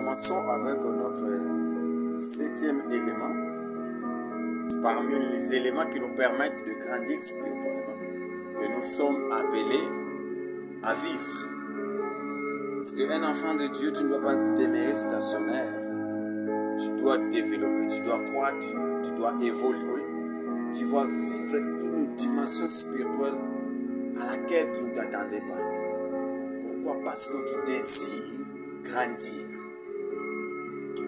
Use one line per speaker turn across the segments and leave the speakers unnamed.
commençons avec notre septième élément, parmi les éléments qui nous permettent de grandir spirituellement, que nous sommes appelés à vivre. Parce qu'un enfant de Dieu, tu ne dois pas demeurer stationnaire. Tu dois développer, tu dois croître, tu dois évoluer. Tu vas vivre une dimension spirituelle à laquelle tu ne t'attendais pas. Pourquoi? Parce que tu désires grandir.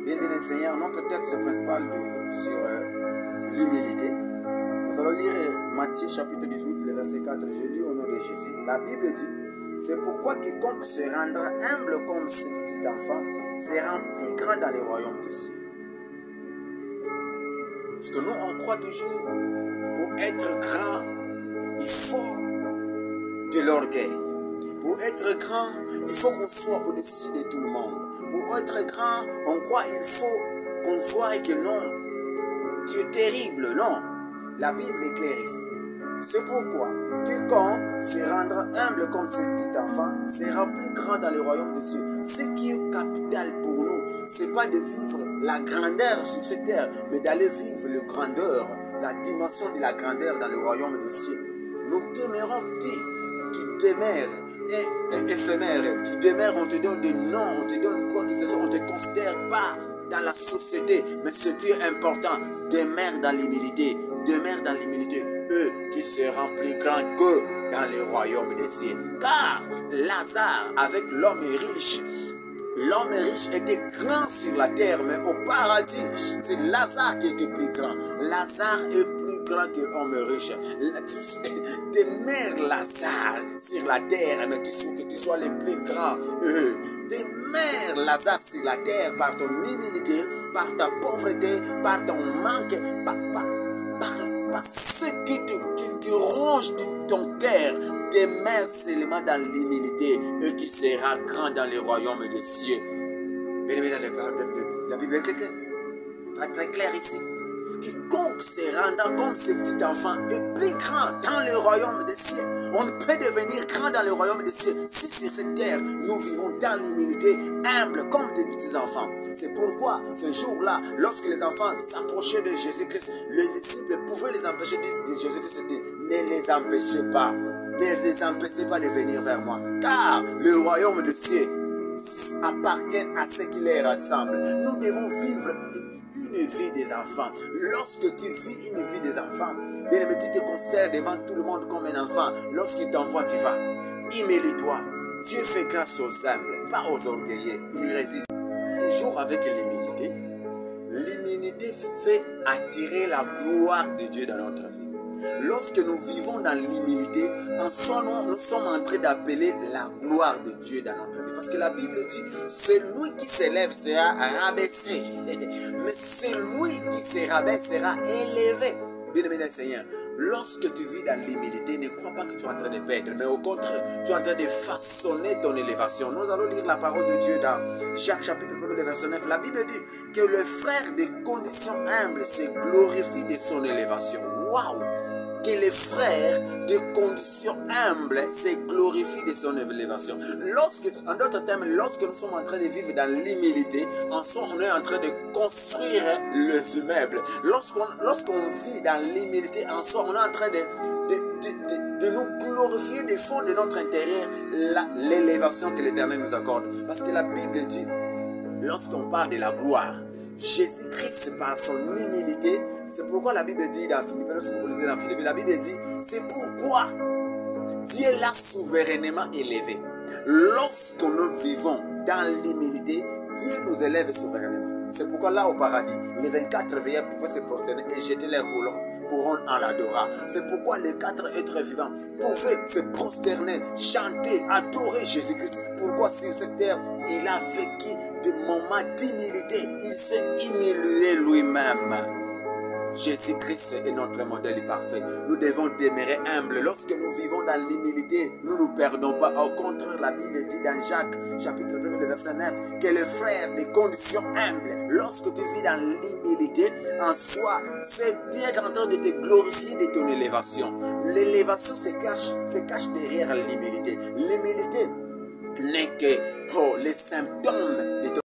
Bien, Seigneur, notre texte principal sur l'humilité. Nous allons lire Matthieu chapitre 18, le verset 4. Je lis au nom de Jésus. La Bible dit: c'est pourquoi quiconque se rendra humble comme ce petit enfant sera plus grand dans le royaume des cieux. Parce que nous, on croit toujours, pour être grand, il faut de l'orgueil. Pour être grand, il faut qu'on soit au-dessus de tout le monde. Pour être grand, on croit qu'il faut qu'on voie que non, tu es terrible. Non, la Bible est claire ici. C'est pourquoi quiconque se rendra humble comme ce petit enfant sera plus grand dans le royaume des cieux. Ce qui est capital pour nous, ce n'est pas de vivre la grandeur sur cette terre, mais d'aller vivre la grandeur, la dimension de la grandeur dans le royaume des cieux. Nous demeurons petits, tu demeures éphémère, tu demeures, on te donne des noms, on te donne quoi que ce soit, on ne te considère pas dans la société. Mais ce qui est important, demeure dans l'humilité, demeure dans l'humilité. Eux qui seront plus grands que dans le royaume des cieux. Car Lazare, avec l'homme riche était grand sur la terre, mais au paradis, c'est Lazare qui était plus grand. Lazare est plus grand que l'homme riche. Demeure Lazare sur la terre, mais que tu sois le plus grand. Demeure Lazare sur la terre par ton humilité, par ta pauvreté, par ton manque, par ce qui ronge ton cœur. Demeure seulement dans l'humilité et tu seras grand dans le royaume des cieux. Bien, la Bible est très claire ici. Quiconque se rendant comme ce petit enfant est plus grand dans le royaume des cieux. On peut devenir grand dans le royaume des cieux si sur cette terre nous vivons dans l'humilité, humble comme des petits enfants. C'est pourquoi ce jour-là, lorsque les enfants s'approchaient de Jésus-Christ, les disciples pouvaient les empêcher de Jésus-Christ dit: ne les empêchez pas, ne les empêchez pas de venir vers moi, car le royaume des cieux appartient à ceux qui les rassemblent. Nous devons vivre une vie des enfants. Lorsque tu vis une vie des enfants, bien aimé, tu te considères devant tout le monde comme un enfant. Lorsqu'il t'envoie, tu vas. Humilie-toi. Dieu fait grâce aux humbles, pas aux orgueilleux. Il résiste. Toujours avec l'humilité. L'humilité fait attirer la gloire de Dieu dans notre vie. Lorsque nous vivons dans l'humilité, en soi, nous sommes en train d'appeler la gloire de Dieu dans notre vie. Parce que la Bible dit: celui qui s'élève sera rabaissé, mais celui qui se rabaisse sera élevé. Bien-aimé Seigneur, lorsque tu vis dans l'humilité, ne crois pas que tu es en train de perdre, mais au contraire, tu es en train de façonner ton élévation. Nous allons lire la parole de Dieu dans Jacques chapitre 1, verset 9. La Bible dit que le frère de condition humble se glorifie de son élévation. Waouh! Que les frères de condition humble se glorifient de son élévation. En d'autres termes, lorsque nous sommes en train de vivre dans l'humilité, en soi, on est en train de construire les immeubles. Lorsqu'on vit dans l'humilité, en soi, on est en train de nous glorifier des fonds de notre intérieur, l'élévation que l'Éternel nous accorde. Parce que la Bible dit, lorsqu'on parle de la gloire, Jésus-Christ, par son humilité, c'est pourquoi la Bible dit dans Philippiens, lorsque vous lisez dans Philippiens, la Bible dit, c'est pourquoi Dieu l'a souverainement élevé. Lorsque nous vivons dans l'humilité, Dieu nous élève souverainement. C'est pourquoi là au paradis, les 24 veilleurs pouvaient se prosterner et jeter leurs couronnes en l'adorant. C'est pourquoi les 4 êtres vivants pouvaient se prosterner, chanter, adorer Jésus-Christ. Pourquoi sur cette terre, il a vécu des moments d'humilité. Il s'est humilié lui-même. Jésus-Christ est notre modèle parfait. Nous devons demeurer humbles. Lorsque nous vivons dans l'humilité, nous ne nous perdons pas. Au contraire, la Bible dit dans Jacques, chapitre 1, verset 9, que les frères des conditions humbles, lorsque tu vis dans l'humilité, en soi, c'est Dieu qui est en train de te glorifier de ton élévation. L'élévation se cache derrière l'humilité. L'humilité n'est que les symptômes de ton